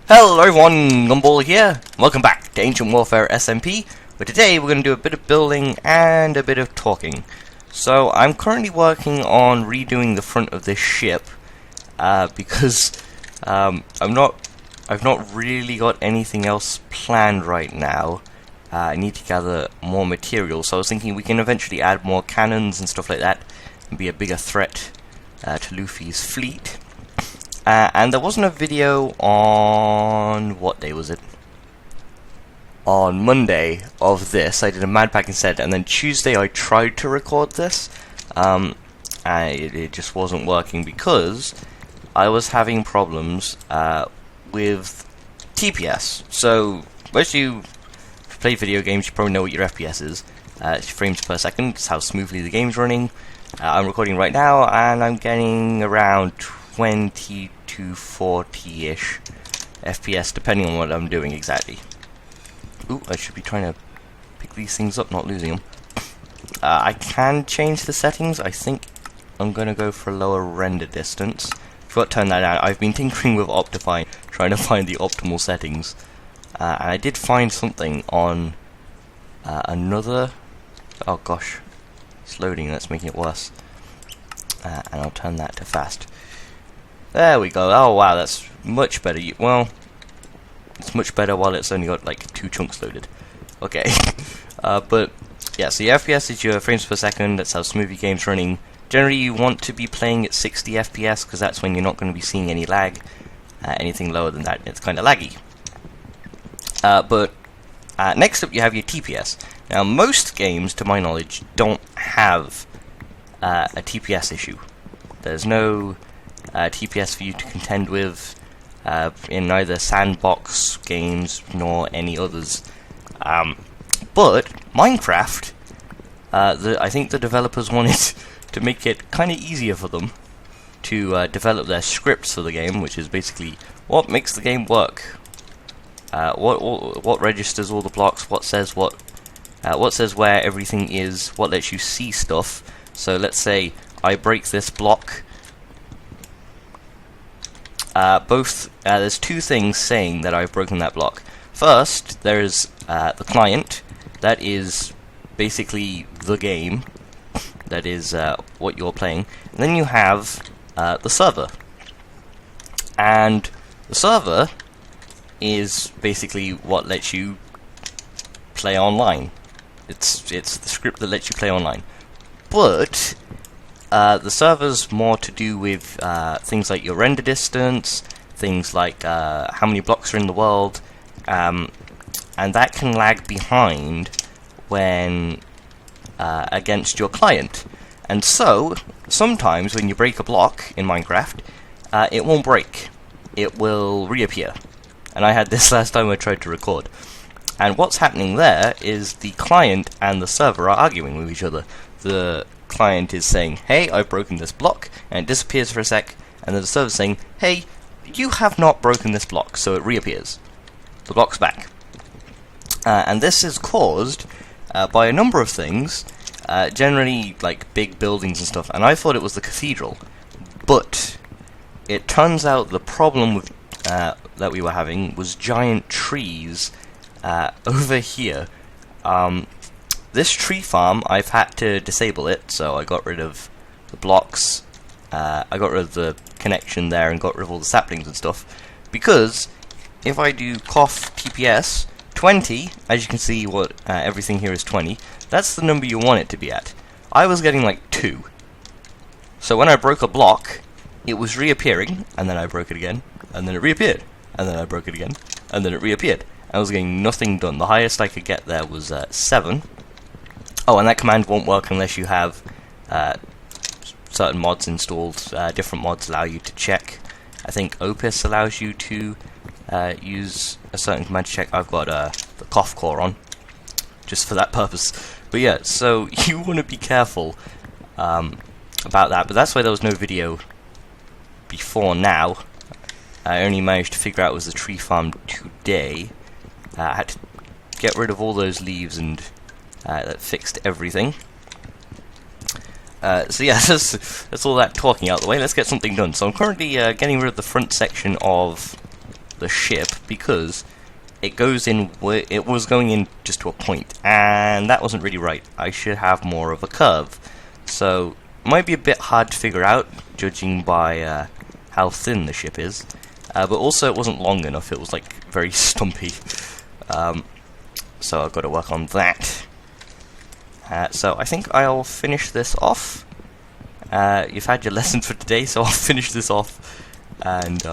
Hello everyone, Gumball here. Welcome back to Ancient Warfare SMP, but today we're going to do a bit of building and a bit of talking. So I'm currently working on redoing the front of this ship, because I've not really got anything else planned right now. I need to gather more materials, so I was thinking we can eventually add more cannons and stuff like that, and be a bigger threat to Luffy's fleet. And there wasn't a video on... what day was it? On Monday of this. I did a Mad Pack instead, and then Tuesday I tried to record this. And it just wasn't working because I was having problems with TPS. So, most of you play video games, you probably know what your FPS is. It's frames per second, it's how smoothly the game's running. I'm recording right now, and I'm getting around 20 to 40-ish FPS, depending on what I'm doing exactly. Ooh, I should be trying to pick these things up, not losing them. I can change the settings. I think I'm going to go for a lower render distance. Forgot to turn that down. I've been tinkering with Optifine, trying to find the optimal settings. And I did find something on another... oh gosh, it's loading, that's making it worse. And I'll turn that to fast. There we go. Oh wow, that's much better. Well, it's much better while it's only got like 2 chunks loaded. Okay. But yeah, so your FPS is your frames per second. That's how smooth your game's running. Generally, you want to be playing at 60 FPS because that's when you're not going to be seeing any lag. Anything lower than that, it's kind of laggy. But next up, you have your TPS. Now, most games, to my knowledge, don't have a TPS issue. There's no TPS for you to contend with in neither sandbox games nor any others. But Minecraft, I think the developers wanted to make it kind of easier for them to develop their scripts for the game, which is basically what makes the game work. What registers all the blocks, what says where everything is, what lets you see stuff. So let's say I break this block. There's 2 things saying that I've broken that block. First, there's the client, that is basically the game, that is what you're playing. And then you have the server. And the server is basically what lets you play online. It's the script that lets you play online. But the server's more to do with things like your render distance, things like how many blocks are in the world, and that can lag behind when against your client. And so, sometimes when you break a block in Minecraft, it won't break. It will reappear. And I had this last time I tried to record. And what's happening there is the client and the server are arguing with each other. The client is saying, hey, I've broken this block, and it disappears for a sec, and then the server's saying, hey, you have not broken this block, so it reappears. The block's back. And this is caused by a number of things, generally like big buildings and stuff, and I thought it was the cathedral, but it turns out the problem with that we were having was giant trees over here. This tree farm, I've had to disable it, so I got rid of the blocks, I got rid of the connection there and got rid of all the saplings and stuff, because if I do cough TPS 20, as you can see what everything here is 20, that's the number you want it to be at. I was getting like 2. So when I broke a block, it was reappearing, and then I broke it again, and then it reappeared, and then I broke it again, and then it reappeared. I was getting nothing done. The highest I could get there was 7. Oh, and that command won't work unless you have certain mods installed. Different mods allow you to check. I think Opus allows you to use a certain command to check. I've got the cough core on, just for that purpose. But yeah, so you want to be careful about that. But that's why there was no video before now. I only managed to figure out it was the tree farm today. I had to get rid of all those leaves and that fixed everything. So yeah, that's all that talking out the way. Let's get something done. So I'm currently getting rid of the front section of the ship because it goes in where it was going in just to a point, and that wasn't really right. I should have more of a curve. So it might be a bit hard to figure out, judging by how thin the ship is. But also it wasn't long enough. It was like very stumpy. So I've got to work on that. So I think I'll finish this off. You've had your lesson for today, so I'll finish this off, and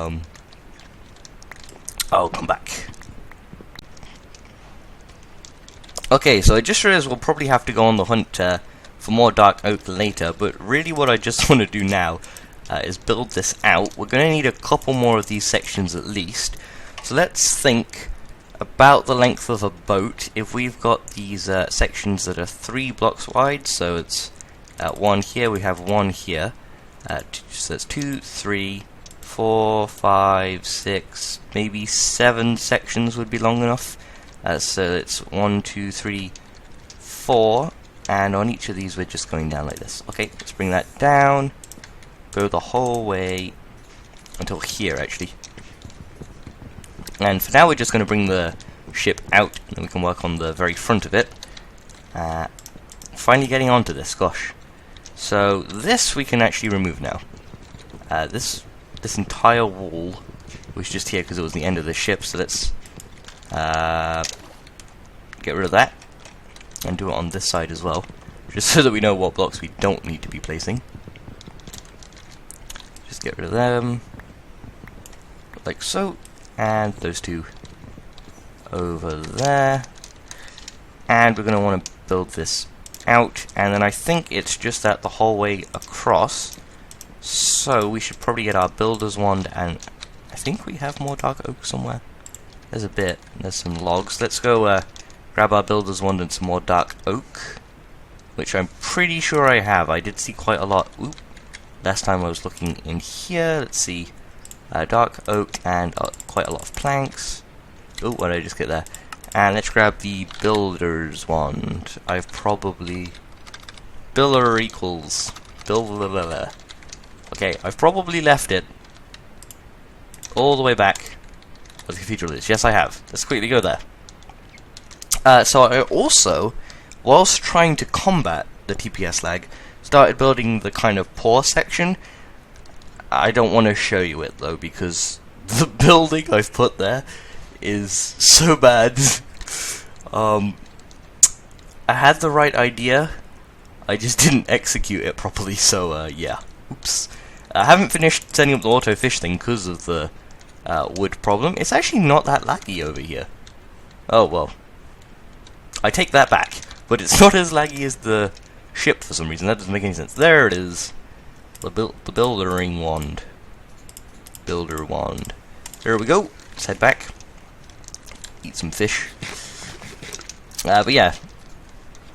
I'll come back. Okay, so I just realized we'll probably have to go on the hunt for more dark oak later, but really what I just want to do now is build this out. We're going to need a couple more of these sections at least. So let's think about the length of a boat. If we've got these sections that are 3 blocks wide, so it's one here, we have one here, so that's 2, 3, 4, 5, 6, maybe 7 sections would be long enough. So it's 1, 2, 3, 4, and on each of these we're just going down like this. Okay, let's bring that down, go the whole way until here actually. And for now we're just going to bring the ship out, and then we can work on the very front of it. Finally getting onto this, gosh. So this we can actually remove now. This entire wall was just here because it was the end of the ship, so let's get rid of that and do it on this side as well, just so that we know what blocks we don't need to be placing. Just get rid of them like so, and those two over there, and we're going to want to build this out, and then I think it's just that the whole way across, so we should probably get our builder's wand, and I think we have more dark oak somewhere. There's a bit, there's some logs. Let's go grab our builder's wand and some more dark oak, which I'm pretty sure I have. I did see quite a lot. Oop. Last time I was looking in here. Let's see. Dark oak and quite a lot of planks. Oh, what did I just get there? And let's grab the builder's wand. I've probably... Builder equals... Builder... Okay, I've probably left it all the way back where the cathedral is. Yes, I have. Let's quickly go there. So I also, whilst trying to combat the TPS lag, started building the kind of poor section. I don't want to show you it though, because the building I've put there is so bad. I had the right idea, I just didn't execute it properly, so yeah. Oops. I haven't finished setting up the auto fish thing because of the wood problem. It's actually not that laggy over here. Oh well. I take that back, but it's not as laggy as the ship for some reason. That doesn't make any sense. There it is. The buildering wand. Builder wand. There we go. Let's head back. Eat some fish. But yeah.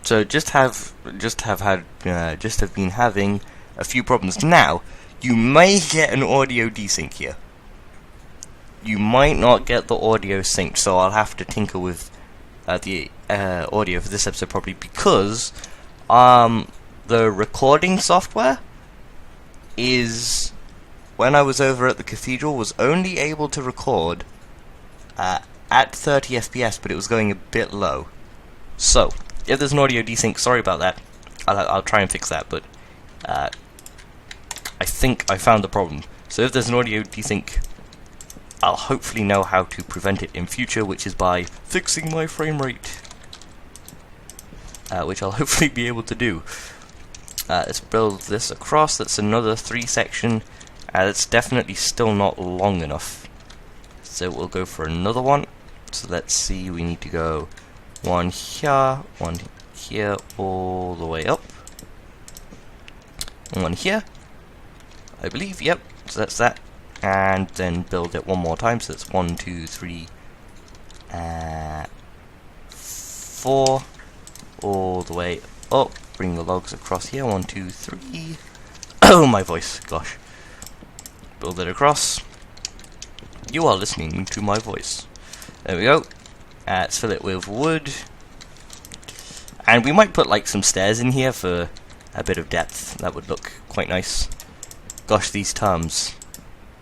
So just have been having a few problems. Now, you may get an audio desync here. You might not get the audio synced, so I'll have to tinker with the audio for this episode probably, because the recording software is, when I was over at the cathedral, was only able to record at 30 FPS, but it was going a bit low. So if there's an audio desync, sorry about that. I'll try and fix that, but I think I found the problem. So if there's an audio desync, I'll hopefully know how to prevent it in future, which is by fixing my frame rate, which I'll hopefully be able to do. Let's build this across. That's another 3 section. That's definitely still not long enough, so we'll go for another one. So let's see, we need to go one here, all the way up, and one here, I believe. Yep, so that's that. And then build it one more time, so it's 1, 2, 3, 4, all the way up. Bring the logs across here, 1, 2, 3. Oh, my voice, gosh. Build it across. You are listening to my voice. There we go. Let's fill it with wood. And we might put like some stairs in here for a bit of depth. That would look quite nice. Gosh, these terms.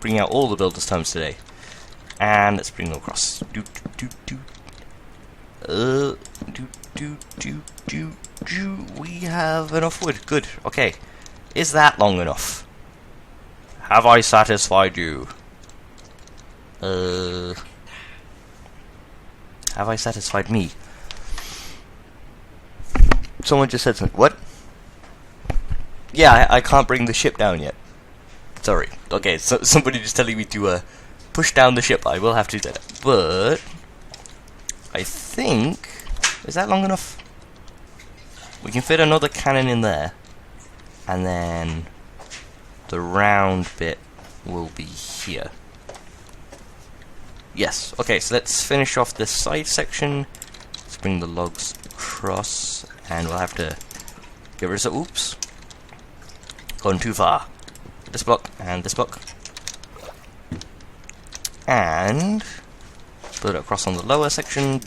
Bringing out all the builder's terms today. And let's bring them across. We have enough wood. Good. Okay. Is that long enough? Have I satisfied you? Have I satisfied me? Someone just said something. What? Yeah, I can't bring the ship down yet. Sorry. Okay, so somebody just telling me to push down the ship. I will have to do that. But I think, is that long enough? We can fit another cannon in there, and then the round bit will be here. Yes. Okay, so let's finish off this side section. Let's bring the logs across, and we'll have to get rid of. Oops. Gone too far. This block and this block, and put it across on the lower section.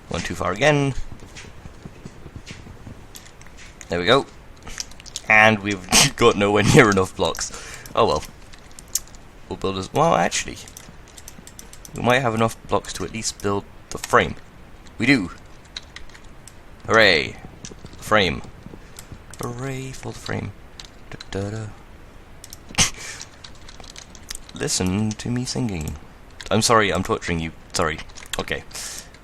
Gone too far again. There we go. And we've got nowhere near enough blocks. Oh well. We'll build as well. Actually, we might have enough blocks to at least build the frame. We do. Hooray! The frame. Hooray for the frame. Da, da, da. Listen to me singing. I'm sorry, I'm torturing you. Sorry. Okay.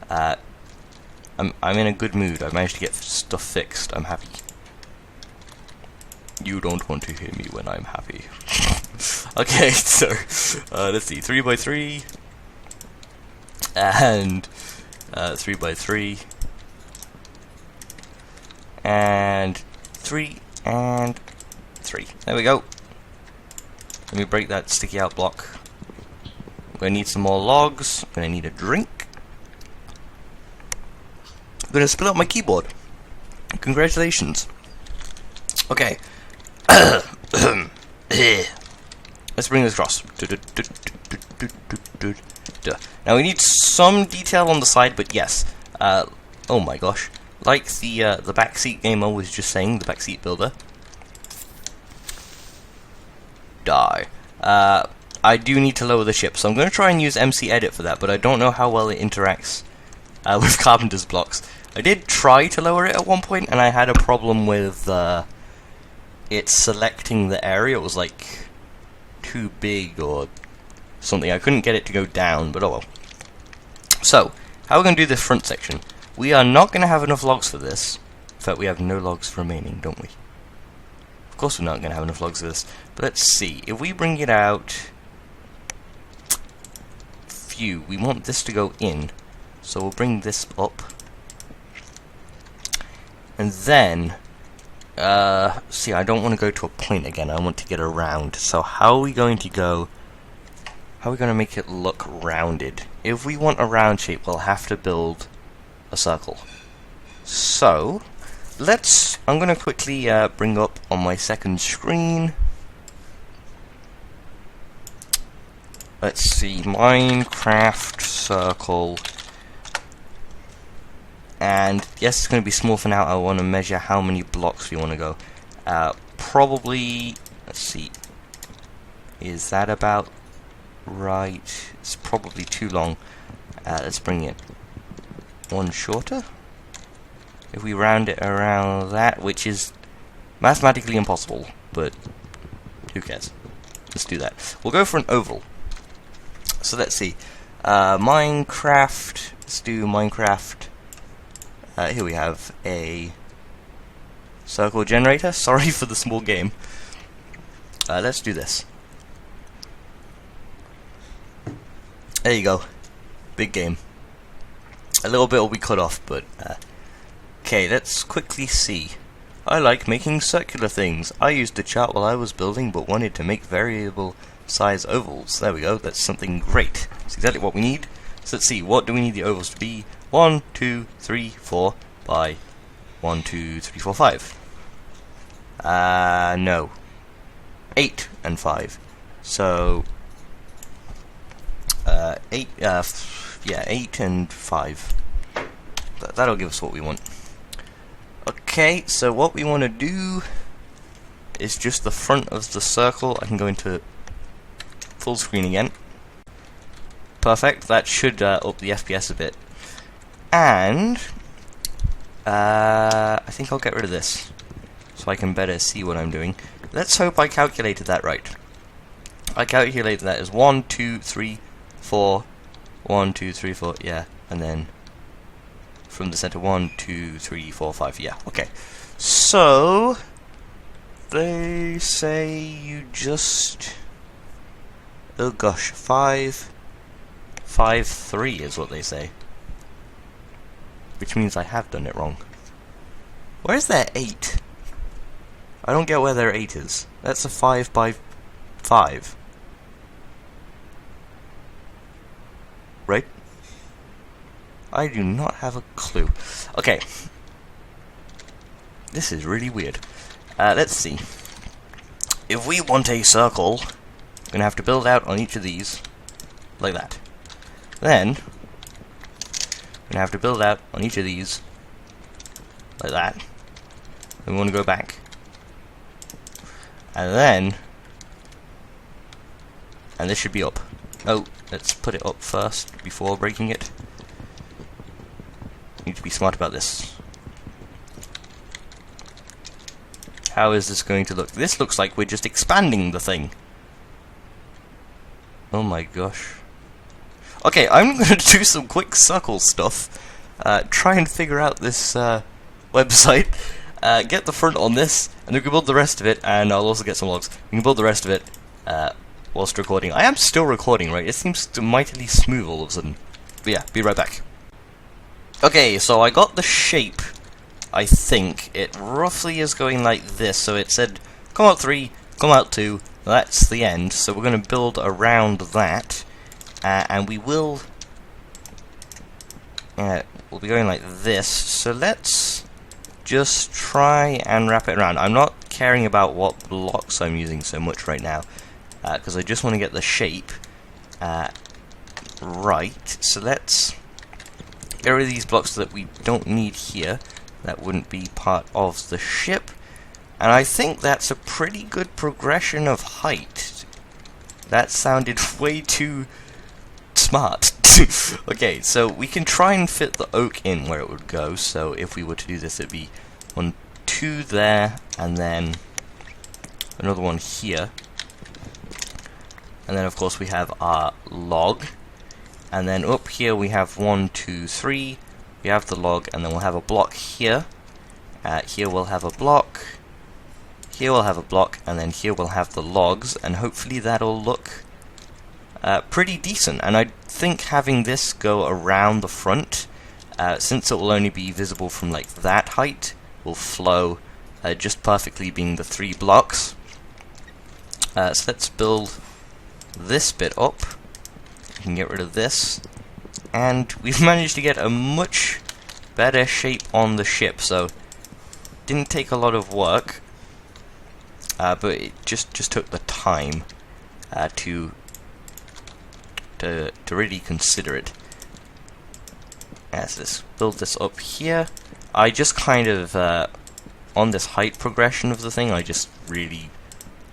I'm in a good mood. I managed to get stuff fixed. I'm happy. You don't want to hear me when I'm happy. Okay, so let's see. 3x3 and 3x3 and 3 and 3. There we go. Let me break that sticky out block. I'm gonna need some more logs. I'm gonna need a drink. I'm gonna split up my keyboard. Congratulations. Okay. Let's bring this across. Now we need some detail on the side, but yes. Oh my gosh. Like the backseat gamer was just saying, the backseat builder. Die. I do need to lower the ship, so I'm going to try and use MC Edit for that, but I don't know how well it interacts with Carpenter's blocks. I did try to lower it at one point, and I had a problem with it selecting the area. It was like too big or something. I couldn't get it to go down, but oh well. So, how are we going to do this front section? We are not going to have enough logs for this. In fact, we have no logs remaining, don't we? Of course we're not going to have enough logs for this. But let's see. If we bring it out... Phew, we want this to go in. So we'll bring this up. And then... see, I don't want to go to a point again. I want to get around. So how are we going to go... How are we going to make it look rounded? If we want a round shape, we'll have to build a circle. So, I'm going to quickly bring up on my second screen. Let's see, Minecraft circle. And yes, it's going to be small for now. I want to measure how many blocks we want to go. Probably, let's see, is that about right? It's probably too long. Let's bring it one shorter. If we round it around that, which is mathematically impossible, but who cares? Let's do that. We'll go for an oval. So let's see. Minecraft. Let's do Minecraft. Here we have a circle generator. Sorry for the small game. Let's do this. There you go. Big game. A little bit will be cut off, but... Okay, let's quickly see. I like making circular things. I used a chart while I was building, but wanted to make variable size ovals. There we go. That's something great. That's exactly what we need. So let's see. What do we need the ovals to be? 1, 2, 3, 4 by 1, 2, 3, 4, 5. No. 8 and 5. So... 8, yeah, 8 and 5. That'll give us what we want. Okay, so what we want to do is just the front of the circle. I can go into full screen again. Perfect, that should up the FPS a bit. And I think I'll get rid of this, so I can better see what I'm doing. Let's hope I calculated that right. I calculated that as 1, 2, 3, 4, 1, 2, 3, 4, yeah, and then from the center 1, 2, 3, 4, 5, yeah, okay. So they say you just, oh gosh, 5, 5, 3 is what they say. Which means I have done it wrong. Where's their 8? I don't get where their 8 is. That's a 5 by 5. Right? I do not have a clue. Okay. This is really weird. Let's see. If we want a circle, we're going to have to build out on each of these, like that. Then, we're going to have to build out on each of these, like that. Then we want to go back. And this should be up. Oh, let's put it up first, before breaking it. Need to be smart about this. How is this going to look? This looks like we're just expanding the thing. Oh my gosh. Okay, I'm going to do some quick circle stuff. Try and figure out this website. Get the front on this, and we can build the rest of it, and I'll also get some logs. We can build the rest of it whilst recording. I am still recording, right? It seems to mightily smooth all of a sudden. But yeah, be right back. Okay, so I got the shape, I think. It roughly is going like this. So it said, come out 3, come out 2. That's the end. So we're going to build around that. And we will... we'll be going like this. So let's just try and wrap it around. I'm not caring about what blocks I'm using so much right now. Because I just want to get the shape right. So let's get rid of these blocks that we don't need here. That wouldn't be part of the ship. And I think that's a pretty good progression of height. That sounded way too smart. Okay, so we can try and fit the oak in where it would go. So if we were to do this, it'd be 1, 2 there, and then another one here. And then of course we have our log. And then up here we have 1, 2, 3. We have the log, and then we'll have a block here. Here we'll have a block. Here we'll have a block, and then here we'll have the logs, and hopefully that'll look pretty decent. And I think having this go around the front, since it will only be visible from like that height, will flow just perfectly, being the 3 blocks. So let's build this bit up. We can get rid of this, and we've managed to get a much better shape on the ship. So didn't take a lot of work, but it just took the time to really consider it. As let's build this up here. I just kind of on this height progression of the thing, I just really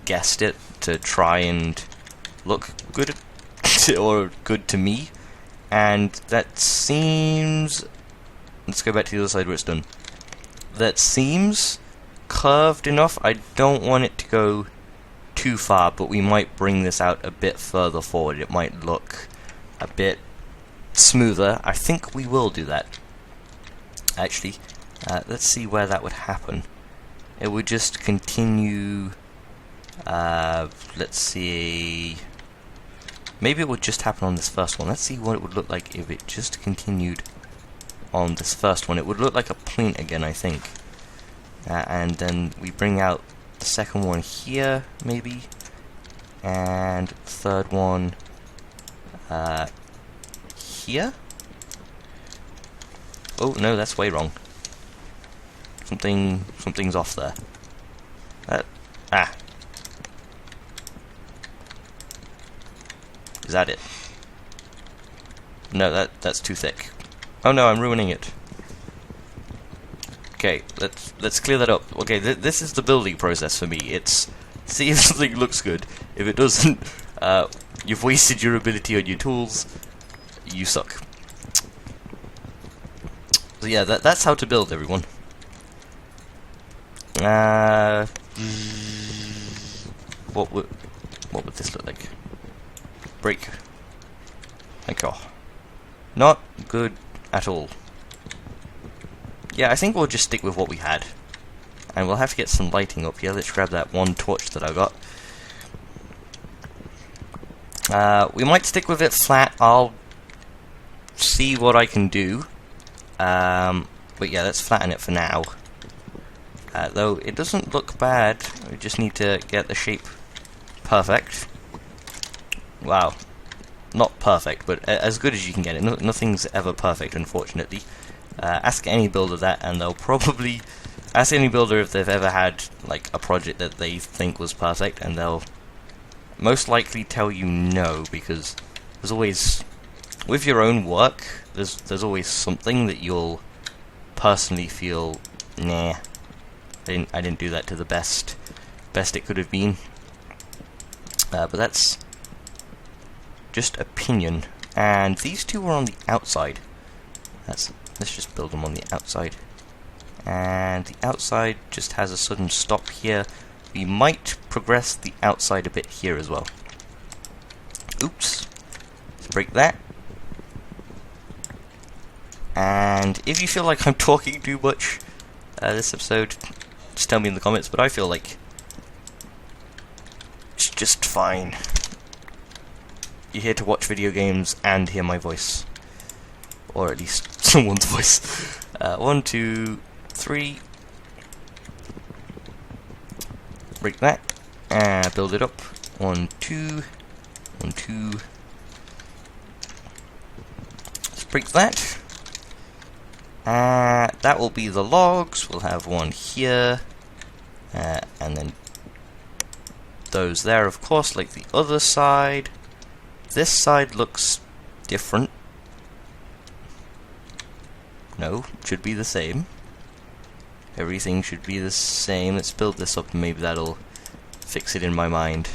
guessed it to try and look good or good to me, and that seems, let's go back to the other side where it's done. That seems curved enough. I don't want it to go too far, but we might bring this out a bit further forward. It might look a bit smoother. I think we will do that. Actually, let's see where that would happen. It would just continue, let's see, maybe it would just happen on this first one. Let's see what it would look like if it just continued on this first one. It would look like a point again, I think. And then we bring out the second one here, maybe, and third one here. Oh no, that's way wrong. Something's off there. Is that it? No, that's too thick. Oh no, I'm ruining it. Okay, let's clear that up. Okay, this is the building process for me. It's see if something looks good. If it doesn't, You've wasted your ability on your tools. You suck. So yeah, that's how to build, everyone. What would this look like? Break. Thank you. Not good at all. Yeah, I think we'll just stick with what we had. And we'll have to get some lighting up here. Let's grab that one torch that I got. We might stick with it flat. I'll see what I can do. But yeah, let's flatten it for now. Though it doesn't look bad. We just need to get the shape perfect. Wow. Not perfect, but as good as you can get it. Nothing's ever perfect, unfortunately. Ask any builder that, and they'll probably... Ask any builder if they've ever had like a project that they think was perfect, and they'll most likely tell you no, because there's always... With your own work, there's always something that you'll personally feel, nah, I didn't do that to the best it could have been. But that's just opinion. And these two are on the outside. Let's just build them on the outside. And the outside just has a sudden stop here. We might progress the outside a bit here as well. Oops. Let's break that. And if you feel like I'm talking too much this episode, just tell me in the comments, but I feel like it's just fine. You're here to watch video games and hear my voice. Or at least someone's voice. 1, 2, 3. Break that. And build it up. 1, 2. 1, 2. Let's break that. That will be the logs. We'll have one here. And then those there, of course, like the other side. This side looks different. No, it should be the same. Everything should be the same. Let's build this up and maybe that'll fix it in my mind.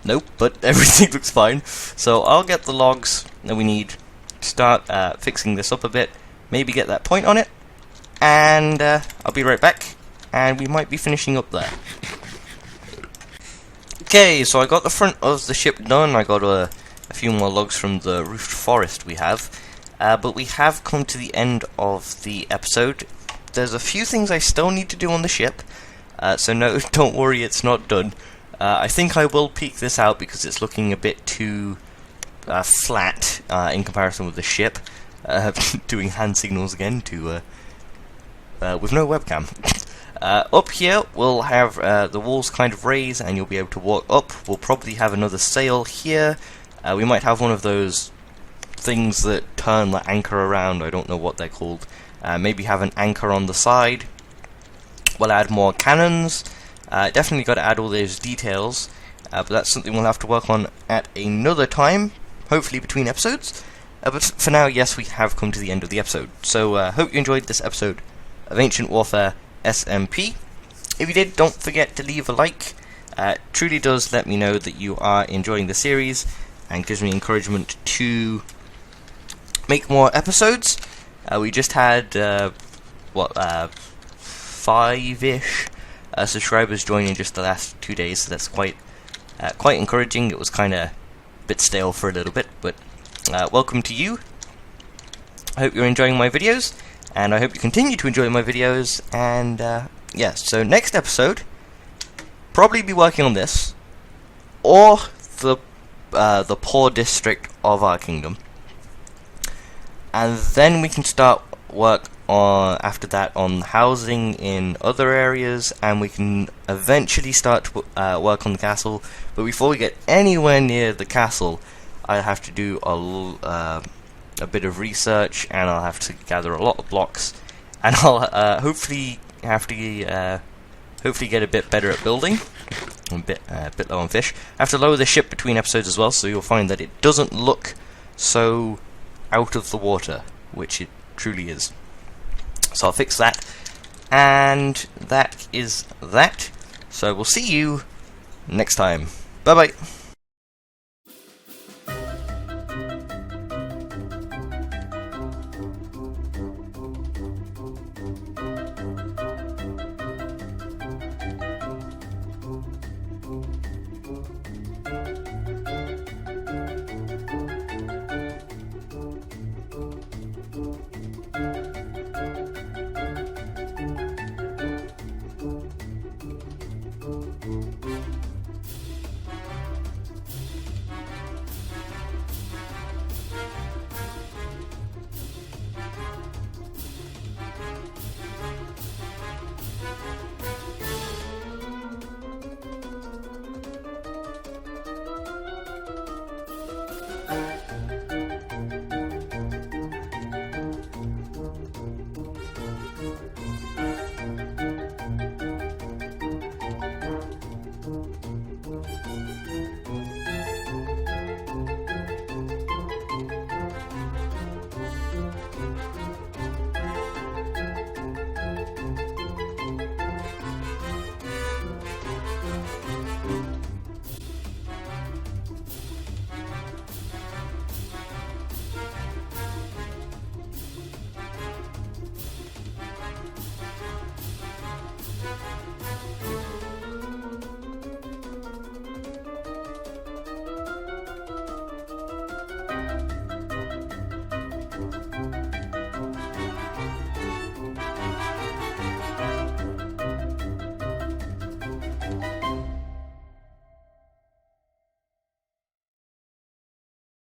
Nope, but everything looks fine. So I'll get the logs that we need to start fixing this up a bit. Maybe get that point on it. And I'll be right back. And we might be finishing up there. Okay, so I got the front of the ship done. I got a few more logs from the roofed forest we have. But we have come to the end of the episode. There's a few things I still need to do on the ship. So no, don't worry, it's not done. I think I will peek this out because it's looking a bit too flat in comparison with the ship. Doing hand signals again to with no webcam. Up here we'll have the walls kind of raised and you'll be able to walk up. We'll probably have another sail here. We might have one of those things that turn the anchor around. I don't know what they're called. Maybe have an anchor on the side. We'll add more cannons. Definitely got to add all those details. But that's something we'll have to work on at another time. Hopefully between episodes. But for now, yes, we have come to the end of the episode. So hope you enjoyed this episode of Ancient Warfare SMP. If you did, don't forget to leave a like. It truly does let me know that you are enjoying the series and gives me encouragement to make more episodes. We just had 5-ish subscribers join in just the last 2 days, so that's quite encouraging. It was kind of a bit stale for a little bit, but welcome to you. I hope you're enjoying my videos, and I hope you continue to enjoy my videos. And yeah, so next episode, probably be working on this or the poor district of our kingdom. And then we can start work on, after that, on housing in other areas, and we can eventually start to work on the castle. But before we get anywhere near the castle, I have to do a bit of research, and I'll have to gather a lot of blocks, and I'll hopefully have to hopefully get a bit better at building. I'm a bit low on fish. I have to lower the ship between episodes as well, so you'll find that it doesn't look so out of the water, which it truly is. So I'll fix that, and that is that. So we'll see you next time. Bye bye.